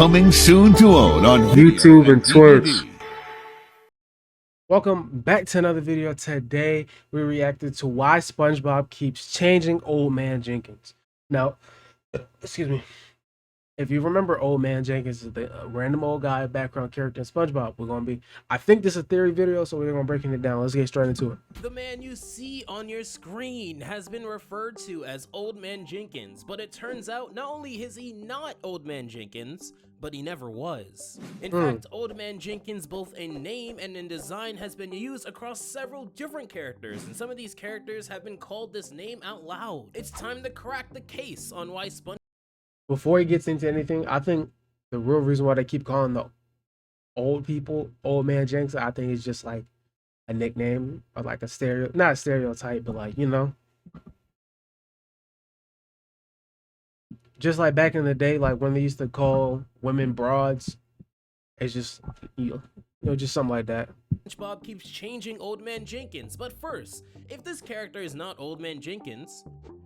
Coming soon to own on YouTube and Twitch. DVD. Welcome back to another video. Today we reacted to why SpongeBob keeps changing Old Man Jenkins. Now, excuse me. If you remember, Old Man Jenkins is the random old guy background character in SpongeBob. I think this is a theory video, so we're gonna breaking it down. Let's get straight into it. The man you see on your screen has been referred to as Old Man Jenkins, but it turns out not only is he not Old Man Jenkins, but he never was. In fact, Old Man Jenkins, both in name and in design, has been used across several different characters, and some of these characters have been called this name out loud. It's time to crack the case on why SpongeBob. Before he gets into anything, I think the real reason why they keep calling the old people Old Man Jenkins, I think it's just like a nickname or like a not a stereotype, but like, you know, just like back in the day, like when they used to call women broads, it's just, you know, just something like that. SpongeBob keeps changing Old Man Jenkins, but first, if this character is not Old Man Jenkins,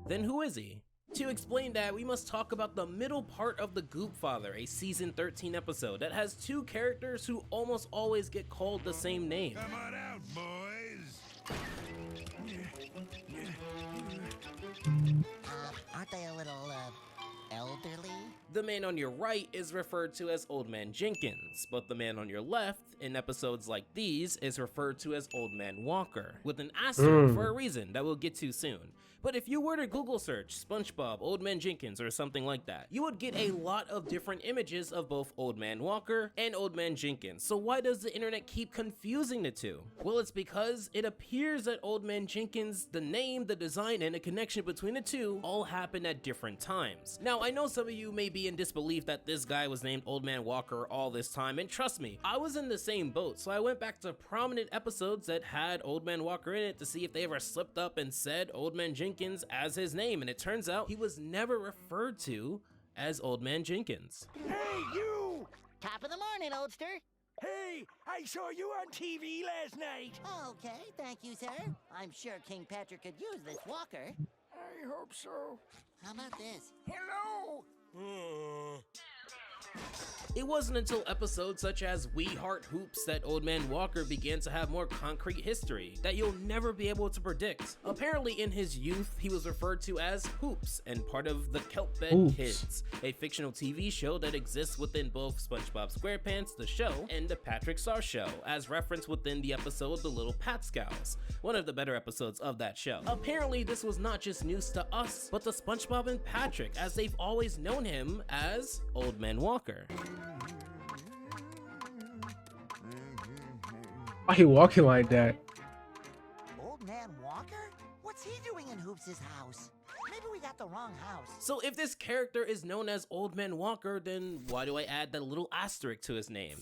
then who is he? To explain that, we must talk about the middle part of The Goop Father, a season 13 episode that has two characters who almost always get called the same name. Come on out, boys. Aren't they a little, elderly? The man on your right is referred to as Old Man Jenkins, but the man on your left, in episodes like these, is referred to as Old Man Walker, with an asterisk for a reason that we'll get to soon. But if you were to Google search SpongeBob, Old Man Jenkins, or something like that, you would get a lot of different images of both Old Man Walker and Old Man Jenkins. So why does the internet keep confusing the two? Well, it's because it appears that Old Man Jenkins, the name, the design, and the connection between the two all happen at different times. Now, I know some of you may be in disbelief that this guy was named Old Man Walker all this time, and trust me, I was in the same boat, so I went back to prominent episodes that had Old Man Walker in it to see if they ever slipped up and said Old Man Jenkins as his name, and it turns out he was never referred to as Old Man Jenkins. Hey, you! Top of the morning, oldster. Hey, I saw you on TV last night. Okay, thank you, sir. I'm sure King Patrick could use this walker. I hope so. How about this? Hello? It wasn't until episodes such as We Heart Hoops that Old Man Walker began to have more concrete history that you'll never be able to predict. Apparently in his youth, he was referred to as Hoops and part of the Kelpbed Kids, a fictional TV show that exists within both SpongeBob SquarePants, the show, and the Patrick Star Show, as referenced within the episode The Little Patscows, one of the better episodes of that show. Apparently this was not just news to us, but to SpongeBob and Patrick, as they've always known him as Old Man Walker. Why he walking like that? Old Man Walker? What's he doing in Hoops' house? Maybe we got the wrong house. So if this character is known as Old Man Walker, then why do I add that little asterisk to his name?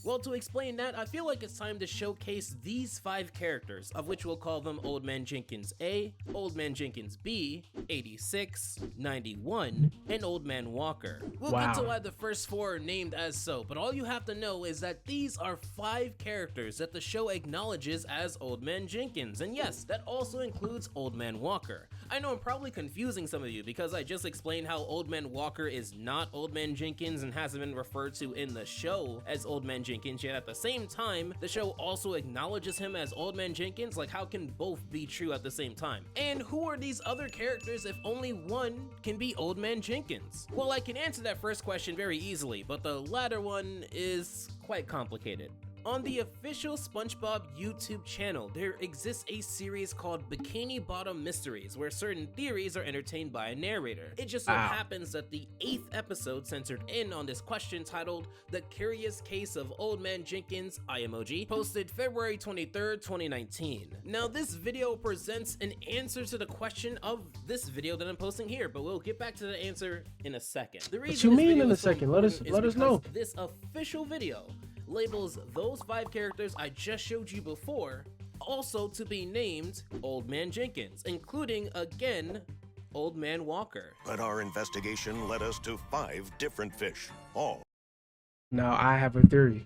Well, to explain that, I feel like it's time to showcase these 5 characters, of which we'll call them Old Man Jenkins A, Old Man Jenkins B, 86, 91, and Old Man Walker. We'll get to why the first 4 are named as so, but all you have to know is that these are 5 characters that the show acknowledges as Old Man Jenkins, and yes, that also includes Old Man Walker. I know I'm probably confusing some of you because I just explained how Old Man Walker is not Old Man Jenkins and hasn't been referred to in the show as Old Man Jenkins, yet at the same time, the show also acknowledges him as Old Man Jenkins. Like, how can both be true at the same time? And who are these other characters if only one can be Old Man Jenkins? Well, I can answer that first question very easily, but the latter one is quite complicated. On the official SpongeBob YouTube channel, there exists a series called Bikini Bottom Mysteries, where certain theories are entertained by a narrator. It just so happens that the 8th episode centered in on this question, titled The Curious Case of Old Man Jenkins, eye emoji, posted February 23rd, 2019. Now this video presents an answer to the question of this video that I'm posting here, but we'll get back to the answer in a second. The reason What you mean in a second? Let us know. This official video labels those 5 characters I just showed you before also to be named Old Man Jenkins, including, again, Old Man Walker. But our investigation led us to 5 different fish, all. Now I have a theory.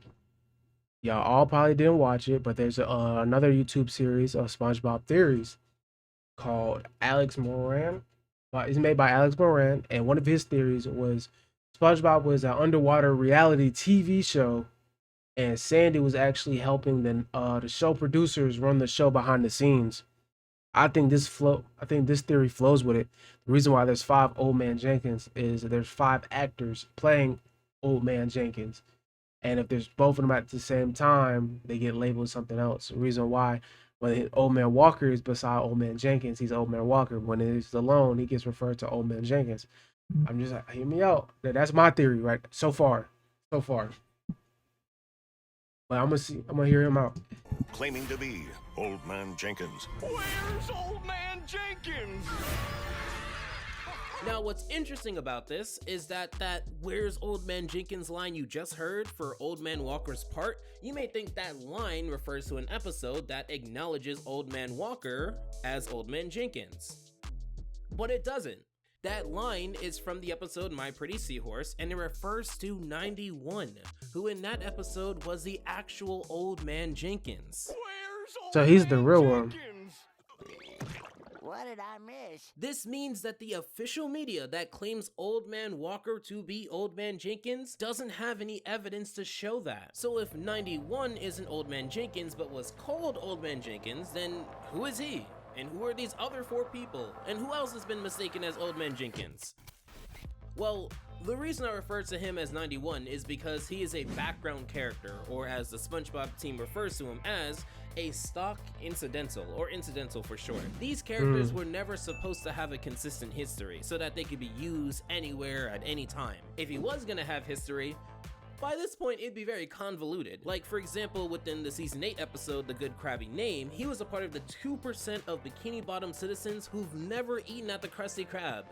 Y'all all probably didn't watch it, but there's another YouTube series of SpongeBob theories called Alex Moran. It's made by Alex Moran, and one of his theories was SpongeBob was an underwater reality TV show, and Sandy was actually helping the show producers run the show behind the scenes. I think this theory flows with it. The reason why there's 5 Old Man Jenkins is that there's 5 actors playing Old Man Jenkins. And if there's both of them at the same time, they get labeled something else. The reason why when Old Man Walker is beside Old Man Jenkins, he's Old Man Walker. When he's alone, he gets referred to Old Man Jenkins. I'm just like, hear me out. That's my theory, right? So far. But I'm gonna hear him out. Claiming to be Old Man Jenkins. Where's Old Man Jenkins? Now, what's interesting about this is that "Where's Old Man Jenkins" line you just heard for Old Man Walker's part, you may think that line refers to an episode that acknowledges Old Man Walker as Old Man Jenkins. But it doesn't. That line is from the episode My Pretty Seahorse, and it refers to 91, who in that episode was the actual Old Man Jenkins. Where's Old So he's the Man real one. Jenkins? What did I miss? This means that the official media that claims Old Man Walker to be Old Man Jenkins doesn't have any evidence to show that. So if 91 isn't Old Man Jenkins but was called Old Man Jenkins, then who is he? And who are these other 4 people? And who else has been mistaken as Old Man Jenkins? Well, the reason I refer to him as 91 is because he is a background character, or as the SpongeBob team refers to him as, a stock incidental, or incidental for short. These characters were never supposed to have a consistent history, so that they could be used anywhere at any time. If he was gonna have history, by this point, it'd be very convoluted. Like, for example, within the Season 8 episode, The Good Krabby Name, he was a part of the 2% of Bikini Bottom citizens who've never eaten at the Krusty Krab.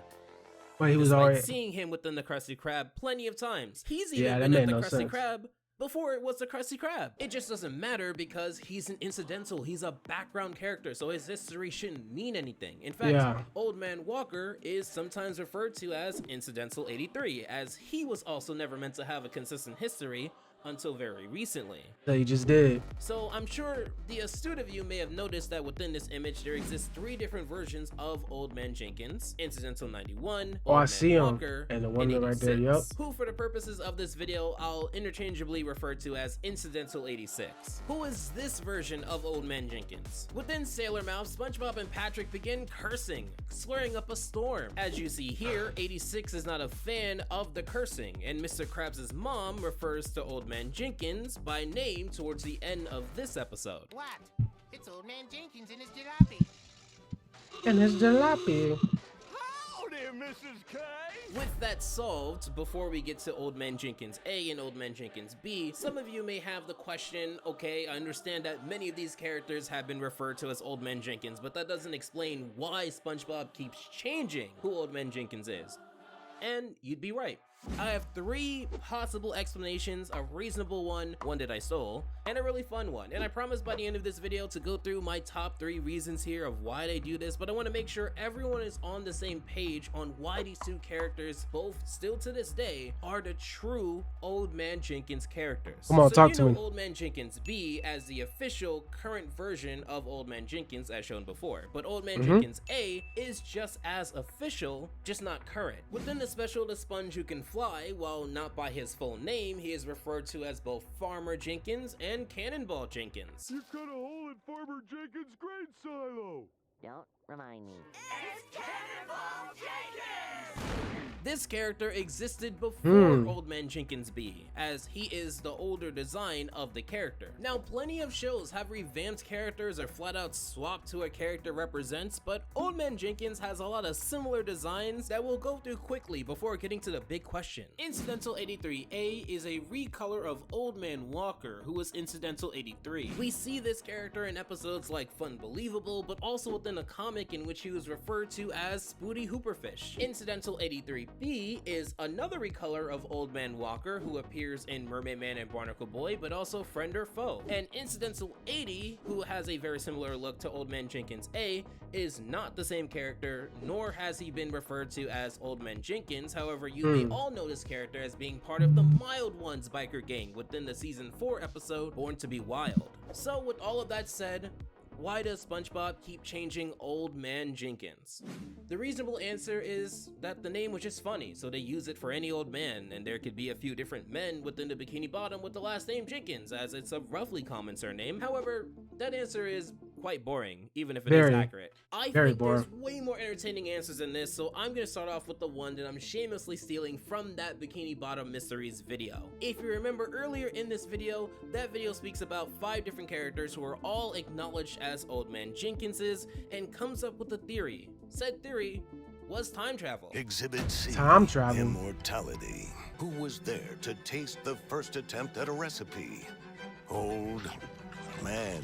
But he was Despite already seeing him within the Krusty Krab plenty of times. He's even Yeah, that been at made the no Krusty sense. Krab before it was the Krusty Krab. It just doesn't matter because he's an incidental, he's a background character, so his history shouldn't mean anything. In fact, Yeah. Old Man Walker is sometimes referred to as Incidental 83, as he was also never meant to have a consistent history until very recently. that he just did. So I'm sure the astute of you may have noticed that within this image there exists 3 different versions of Old Man Jenkins: Incidental 91, Oh, Old I Man see him. Walker, And the one right there, 86, yep. who for the purposes of this video I'll interchangeably refer to as Incidental 86. Who is this version of Old Man Jenkins? Within Sailor Mouth, SpongeBob and Patrick begin cursing, swearing up a storm. As you see here, 86 is not a fan of the cursing, and Mr. Krabs' mom refers to Old Man Jenkins by name towards the end of this episode. What? It's Old Man Jenkins and his jalopy. And his jalopy. Howdy, Mrs. K. With that solved, before we get to Old Man Jenkins A and Old Man Jenkins B, some of you may have the question, okay, I understand that many of these characters have been referred to as Old Man Jenkins, but that doesn't explain why SpongeBob keeps changing who Old Man Jenkins is. And you'd be right. I have 3 possible explanations, a reasonable one that I stole, and a really fun one. And I promise by the end of this video to go through my top 3 reasons here of why they do this, but I want to make sure everyone is on the same page on why these 2 characters, both still to this day, are the true Old Man Jenkins characters. Come on, so talk you to know me. Old Man Jenkins B as the official current version of Old Man Jenkins as shown before, but Old Man Jenkins A is just as official, just not current. Within the special The Sponge Who Can Fly, while not by his full name, he is referred to as both Farmer Jenkins and Cannonball Jenkins. You cut a hole in Farmer Jenkins' grain silo. Don't remind me. This character existed before Old Man Jenkins B, as he is the older design of the character. Now, plenty of shows have revamped characters or flat out swapped who a character represents, but Old Man Jenkins has a lot of similar designs that we'll go through quickly before getting to the big question. Incidental 83A is a recolor of Old Man Walker, who was Incidental 83. We see this character in episodes like Funbelievable, but also within a comic in which he was referred to as Spooty Hooperfish. Incidental 83B is another recolor of Old Man Walker, who appears in Mermaid Man and Barnacle Boy, but also Friend or Foe. And Incidental 80, who has a very similar look to Old Man Jenkins A, is not the same character, nor has he been referred to as Old Man Jenkins. However, you may all know this character as being part of the Mild Ones biker gang within the Season 4 episode Born to Be Wild. So with all of that said, Why does SpongeBob keep changing Old Man Jenkins? The reasonable answer is that the name was just funny, so they use it for any old man, and there could be a few different men within the Bikini Bottom with the last name Jenkins, as it's a roughly common surname. However, that answer is quite boring, even if it is accurate. I think there's way more entertaining answers than this, so I'm gonna start off with the one that I'm shamelessly stealing from that Bikini Bottom Mysteries video. If you remember earlier in this video, that video speaks about 5 different characters who are all acknowledged as Old Man Jenkinses and comes up with a theory. Said theory was time travel. Exhibit C. Time travel. Immortality. Who was there to taste the first attempt at a recipe? Old Man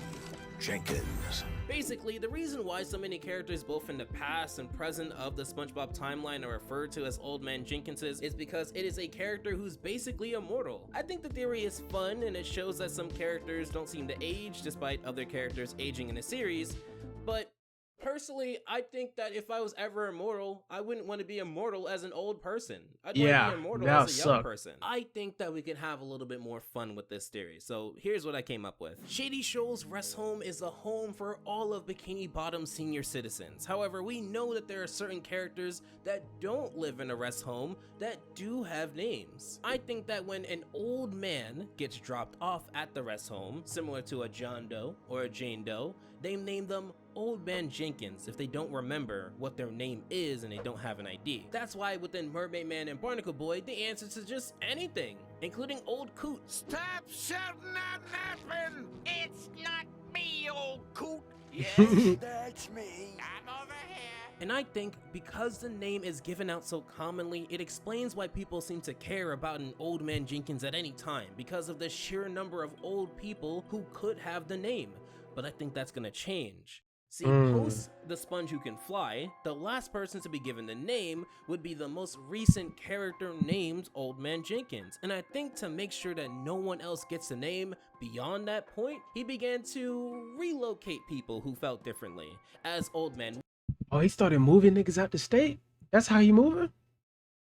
Jenkins. Basically, the reason why so many characters both in the past and present of the SpongeBob timeline are referred to as Old Man Jenkinses is because it is a character who's basically immortal. I think the theory is fun and it shows that some characters don't seem to age despite other characters aging in the series, but personally, I think that if I was ever immortal, I wouldn't want to be immortal as an old person. I'd want to be immortal as a young person. I think that we can have a little bit more fun with this theory. So here's what I came up with. Shady Shoals Rest Home is a home for all of Bikini Bottom senior citizens. However, we know that there are certain characters that don't live in a rest home that do have names. I think that when an old man gets dropped off at the rest home, similar to a John Doe or a Jane Doe, they name them Old Man Jenkins if they don't remember what their name is and they don't have an ID. That's why within Mermaid Man and Barnacle Boy, the answer to just anything, including Old Coot. Stop shouting out napping! It's not me, old coot. Yes, that's me. I'm over here. And I think because the name is given out so commonly, it explains why people seem to care about an Old Man Jenkins at any time, because of the sheer number of old people who could have the name. But I think that's gonna change. See, post The Sponge Who Can Fly, the last person to be given the name would be the most recent character named Old Man Jenkins. And I think to make sure that no one else gets the name beyond that point, he began to relocate people who felt differently. As Old Man Oh, he started moving niggas out the state? That's how he moving?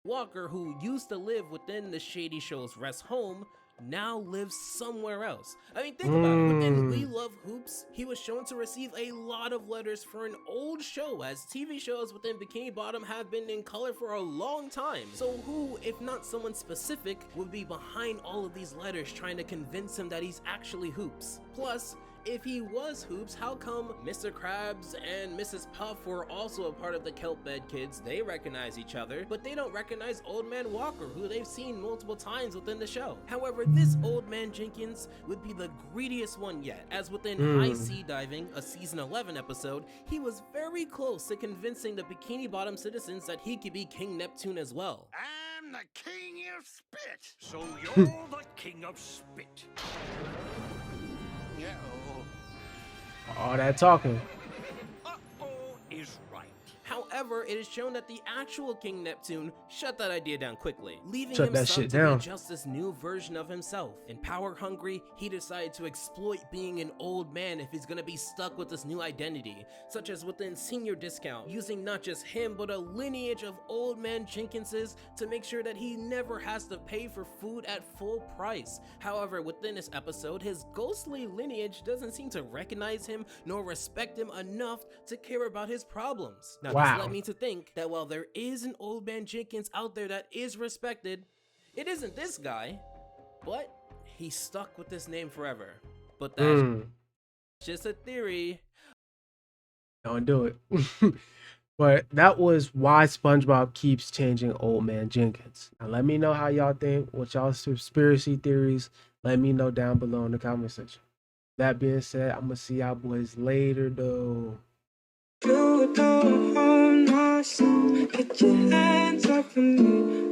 Walker, who used to live within the Shady Shoals Rest Home, now lives somewhere else. I mean, think about it. Within We Love Hoops, he was shown to receive a lot of letters for an old show, as TV shows within Bikini Bottom have been in color for a long time. So who, if not someone specific, would be behind all of these letters trying to convince him that he's actually Hoops? Plus, if he was Hoops, how come Mr. Krabs and Mrs. Puff were also a part of the Kelp Bed Kids? They recognize each other, but they don't recognize Old Man Walker, who they've seen multiple times within the show. However, this Old Man Jenkins would be the greediest one yet, as within High Sea Diving, a season 11 episode, he was very close to convincing the Bikini Bottom citizens that he could be King Neptune as well. I'm the king of spit, so you're the king of spit. All that talking. Uh-oh is right. However, it is shown that the actual King Neptune shut that idea down quickly, leaving Shut him that son shit to down. be just this new version of himself. And power hungry, he decided to exploit being an old man if he's gonna be stuck with this new identity, such as within Senior Discount, using not just him but a lineage of Old Man Jenkinses to make sure that he never has to pay for food at full price. However, within this episode, his ghostly lineage doesn't seem to recognize him nor respect him enough to care about his problems. Now, this led me to think that while there is an Old Man Jenkins out there that is respected, it isn't this guy, but he's stuck with this name forever. But that's just a theory. Don't do it. But that was why SpongeBob keeps changing Old Man Jenkins. Now let me know how y'all think. What y'all conspiracy theories? Let me know down below in the comment section. That being said, I'm gonna see y'all boys later though. You don't own my soul. Get your hands off of me.